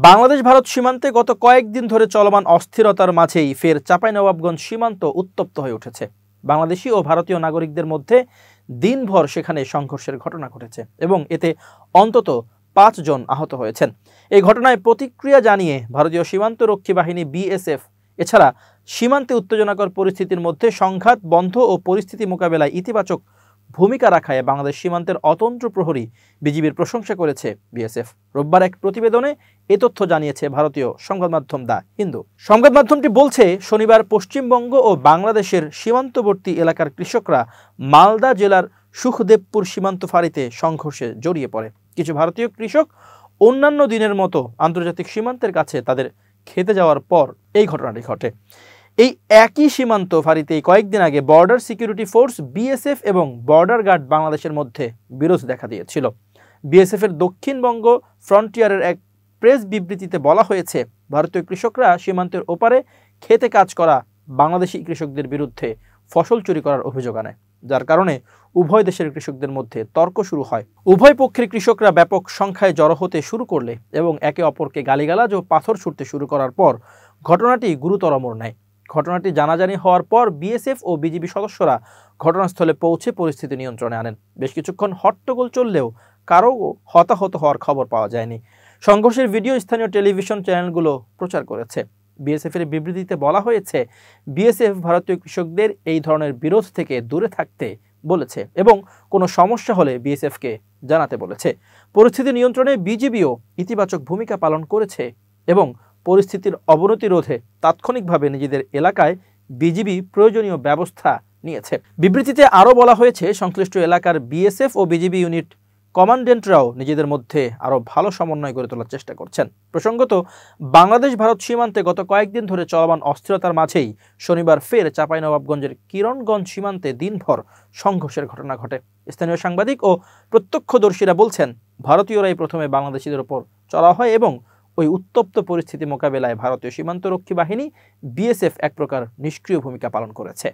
বাংলাদেশ ভারত সীমান্তে গত কয়েকদিন ধরে চলমান অস্থিরতার মাঝেই ফের চাঁপাইনবাবগঞ্জ সীমান্ত উত্তপ্ত হয়ে উঠেছে। বাংলাদেশি ও ভারতীয় নাগরিকদের মধ্যে দিনভর সেখানে সংঘর্ষের ঘটনা ঘটেছে এবং এতে অন্তত ৫ জন আহত হয়েছেন। এই ঘটনায় প্রতিক্রিয়া জানিয়ে ভারতীয় সীমান্তরক্ষী বাহিনী বিএসএফ এছাড়া সীমান্তে উত্তেজনাকর পরিস্থিতির মধ্যে সংঘাত বন্ধ ও পরিস্থিতি মোকাবেলায় ইতিবাচক ভূমিকা রাখায় বাংলাদেশ সীমান্তের অতন্ত্র প্রহরী বিজিবির প্রশংসা করেছে বিএসএফ। রোববার এক প্রতিবেদনে এ তথ্য জানিয়েছে ভারতীয় সংবাদ মাধ্যম দ্য হিন্দু। সংবাদ মাধ্যমটি বলছে, শনিবার পশ্চিমবঙ্গ ও বাংলাদেশের সীমান্তবর্তী এলাকার কৃষকরা মালদা জেলার সুখদেবপুর সীমান্ত ফাঁড়িতে সংঘর্ষে জড়িয়ে পড়ে। কিছু ভারতীয় কৃষক অন্যান্য দিনের মতো আন্তর্জাতিক সীমান্তের কাছে তাদের খেতে যাওয়ার পর এই ঘটনাটি ঘটে। এই একই সীমান্ত ফাঁড়িতে কয়েকদিন আগে বর্ডার সিকিউরিটি ফোর্স বিএসএফ এবং বর্ডার গার্ড বাংলাদেশের মধ্যে বিরোধ দেখা দিয়েছিল। বিএসএফের দক্ষিণবঙ্গ ফ্রন্টিয়ারের এক প্রেস বিবৃতিতে বলা হয়েছে, ভারতীয় কৃষকরা সীমান্তের ওপারে খেতে কাজ করা বাংলাদেশি কৃষকদের বিরুদ্ধে ফসল চুরি করার অভিযোগ আনে, যার কারণে উভয় দেশের কৃষকদের মধ্যে তর্ক শুরু হয়। উভয় পক্ষের কৃষকরা ব্যাপক সংখ্যায় জড়ো হতে শুরু করলে এবং একে অপরকে গালিগালাজ ও পাথর ছুঁড়তে শুরু করার পর ঘটনাটি গুরুতর মোড় নেয়। ঘটনাটি জানাজানি হওয়ার পর বিএসএফ ও বিজিবি সদস্যরা ঘটনাস্থলে পৌঁছে পরিস্থিতি নিয়ন্ত্রণে আনেন। বেশ কিছুক্ষণ হট্টগোল চললেও কারও হতাহত হওয়ার খবর পাওয়া যায়নি। সংঘর্ষের ভিডিও স্থানীয় টেলিভিশন চ্যানেলগুলো প্রচার করেছে। বিএসএফ এর বিবৃতিতে বলা হয়েছে, বিএসএফ ভারতীয় কৃষকদের এই ধরনের বিরোধ থেকে দূরে থাকতে বলেছে এবং কোনো সমস্যা হলে বিএসএফকে জানাতে বলেছে। পরিস্থিতি নিয়ন্ত্রণে বিজিবিও ইতিবাচক ভূমিকা পালন করেছে এবং পরিস্থিতির অবনতি রোধে তাৎক্ষণিকভাবে নিজেদের এলাকায় বিজিবি প্রয়োজনীয় ব্যবস্থা নিয়েছে। বিবৃতিতে আরও বলা হয়েছে, সংশ্লিষ্ট এলাকার বিএসএফ ও বিজিবি ইউনিট কমান্ডেন্টরাও নিজেদের মধ্যে আরও ভালো সমন্বয় গড়ে তোলার চেষ্টা করছেন। প্রসঙ্গত, বাংলাদেশ ভারত সীমান্তে গত কয়েকদিন ধরে চলমান অস্থিরতার মাঝেই শনিবার ফের চাঁপাইনবাবগঞ্জের কিরণগঞ্জ সীমান্তে দিনভর সংঘর্ষের ঘটনা ঘটে। স্থানীয় সাংবাদিক ও প্রত্যক্ষদর্শীরা বলছেন, ভারতীয়রাই প্রথমে বাংলাদেশিদের ওপর চড়াও হয় এবং ওই উত্তপ্ত পরিস্থিতি মোকাবেলায় ভারতীয় সীমান্তরক্ষী বাহিনী বিএসএফ এক প্রকার নিষ্ক্রিয় ভূমিকা পালন করেছে।